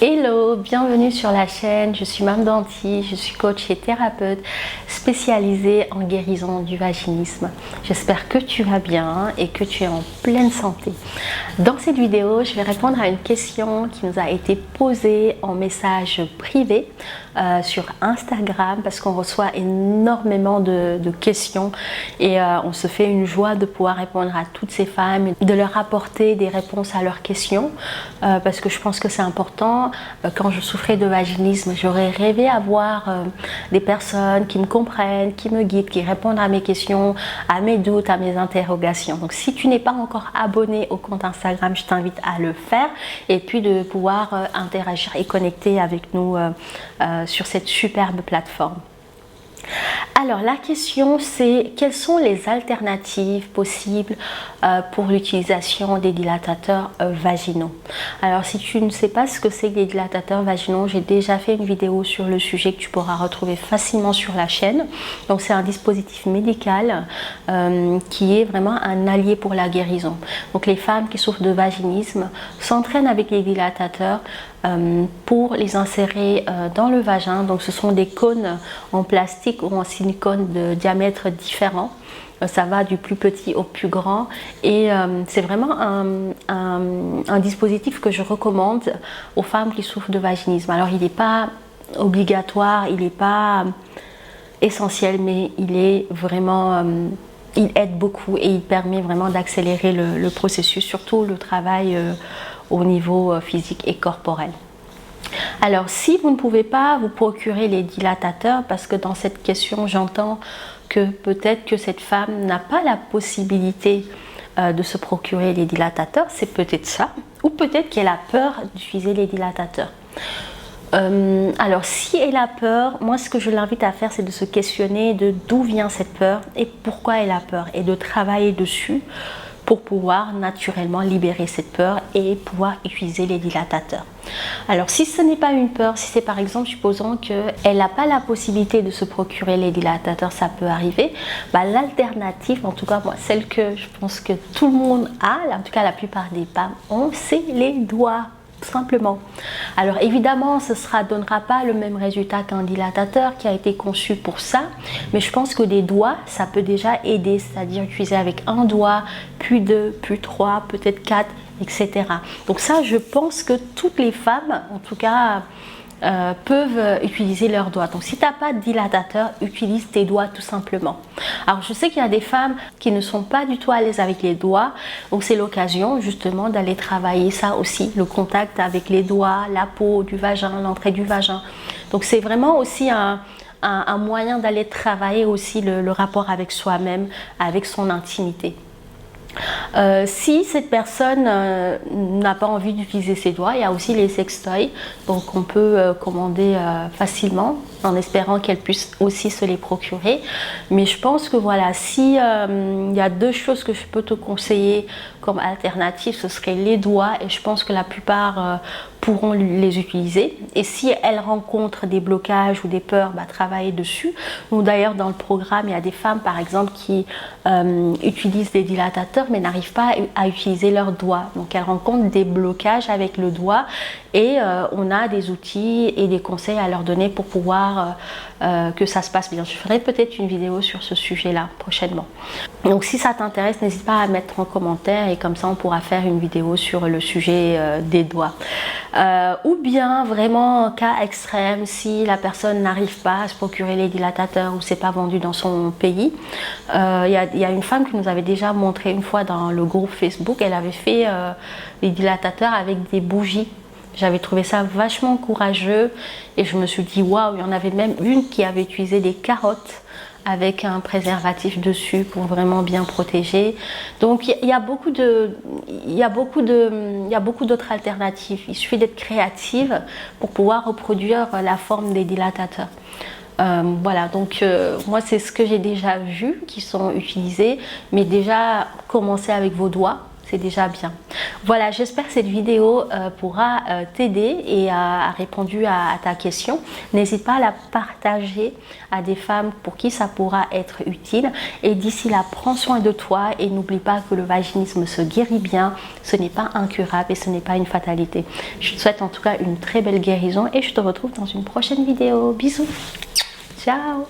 Hello, bienvenue sur la chaîne, je suis Mame Danti, je suis coach et thérapeute spécialisée en guérison du vaginisme. J'espère que tu vas bien et que tu es en pleine santé. Dans cette vidéo, je vais répondre à une question qui nous a été posée en message privé sur Instagram parce qu'on reçoit énormément de questions et on se fait une joie de pouvoir répondre à toutes ces femmes, de leur apporter des réponses à leurs questions parce que je pense que c'est important. Quand je souffrais de vaginisme, j'aurais rêvé avoir des personnes qui me comprennent, qui me guident, qui répondent à mes questions, à mes doutes, à mes interrogations. Donc si tu n'es pas encore abonné au compte Instagram, je t'invite à le faire et puis de pouvoir interagir et connecter avec nous sur cette superbe plateforme. Alors la question c'est quelles sont les alternatives possibles pour l'utilisation des dilatateurs vaginaux. Alors si tu ne sais pas ce que c'est que les dilatateurs vaginaux, j'ai déjà fait une vidéo sur le sujet que tu pourras retrouver facilement sur la chaîne. Donc c'est un dispositif médical qui est vraiment un allié pour la guérison. Donc les femmes qui souffrent de vaginisme s'entraînent avec les dilatateurs pour les insérer dans le vagin. Donc ce sont des cônes en plastique ou en silicone de diamètre différent. Ça va du plus petit au plus grand et c'est vraiment un dispositif que je recommande aux femmes qui souffrent de vaginisme. Alors il n'est pas obligatoire, il n'est pas essentiel, mais il est vraiment... il aide beaucoup et il permet vraiment d'accélérer le processus, surtout le travail au niveau physique et corporel. Alors si vous ne pouvez pas vous procurer les dilatateurs, parce que dans cette question j'entends que peut-être que cette femme n'a pas la possibilité de se procurer les dilatateurs, c'est peut-être ça, ou peut-être qu'elle a peur d'utiliser les dilatateurs. Alors si elle a peur, moi ce que je l'invite à faire c'est de se questionner de d'où vient cette peur et pourquoi elle a peur et de travailler dessus pour pouvoir naturellement libérer cette peur et pouvoir utiliser les dilatateurs. Alors si ce n'est pas une peur, si c'est par exemple supposons qu'elle n'a pas la possibilité de se procurer les dilatateurs, ça peut arriver, l'alternative, en tout cas moi celle que je pense que tout le monde a, en tout cas la plupart des femmes ont, c'est les doigts. Tout simplement. Alors évidemment, ce ne donnera pas le même résultat qu'un dilatateur qui a été conçu pour ça, mais je pense que des doigts, ça peut déjà aider, c'est-à-dire utiliser avec un doigt, puis deux, puis trois, peut-être quatre, etc. Donc ça, je pense que toutes les femmes, en tout cas, peuvent utiliser leurs doigts. Donc si tu n'as pas de dilatateur, utilise tes doigts tout simplement. Alors je sais qu'il y a des femmes qui ne sont pas du tout à l'aise avec les doigts, donc c'est l'occasion justement d'aller travailler ça aussi, le contact avec les doigts, la peau du vagin, l'entrée du vagin. Donc c'est vraiment aussi un moyen d'aller travailler aussi le rapport avec soi-même, avec son intimité. Si cette personne n'a pas envie d'utiliser ses doigts, il y a aussi les sextoys, donc on peut commander facilement en espérant qu'elle puisse aussi se les procurer. Mais je pense que voilà, si il y a deux choses que je peux te conseiller comme alternative, ce serait les doigts et je pense que la plupart pourront les utiliser. Et si elles rencontrent des blocages ou des peurs, travailler dessus. Nous d'ailleurs dans le programme, il y a des femmes par exemple qui utilisent des dilatateurs mais n'arrivent pas à utiliser leurs doigts. Donc elles rencontrent des blocages avec le doigt et on a des outils et des conseils à leur donner pour pouvoir que ça se passe bien. Je ferai peut-être une vidéo sur ce sujet-là prochainement. Donc si ça t'intéresse, n'hésite pas à mettre en commentaire et comme ça on pourra faire une vidéo sur le sujet des doigts. Ou bien vraiment en cas extrême, si la personne n'arrive pas à se procurer les dilatateurs ou c'est pas vendu dans son pays, il y a une femme qui nous avait déjà montré une fois dans le groupe Facebook, elle avait fait les dilatateurs avec des bougies. J'avais trouvé ça vachement courageux et je me suis dit waouh, il y en avait même une qui avait utilisé des carottes avec un préservatif dessus pour vraiment bien protéger. Donc il y a beaucoup d'autres alternatives. Il suffit d'être créative pour pouvoir reproduire la forme des dilatateurs. Voilà, donc moi c'est ce que j'ai déjà vu qui sont utilisés, mais déjà commencez avec vos doigts. c'est déjà bien. Voilà, j'espère que cette vidéo pourra t'aider et a répondu à ta question. N'hésite pas à la partager à des femmes pour qui ça pourra être utile. Et d'ici là, prends soin de toi et n'oublie pas que le vaginisme se guérit bien. Ce n'est pas incurable et ce n'est pas une fatalité. Je te souhaite en tout cas une très belle guérison et je te retrouve dans une prochaine vidéo. Bisous. Ciao.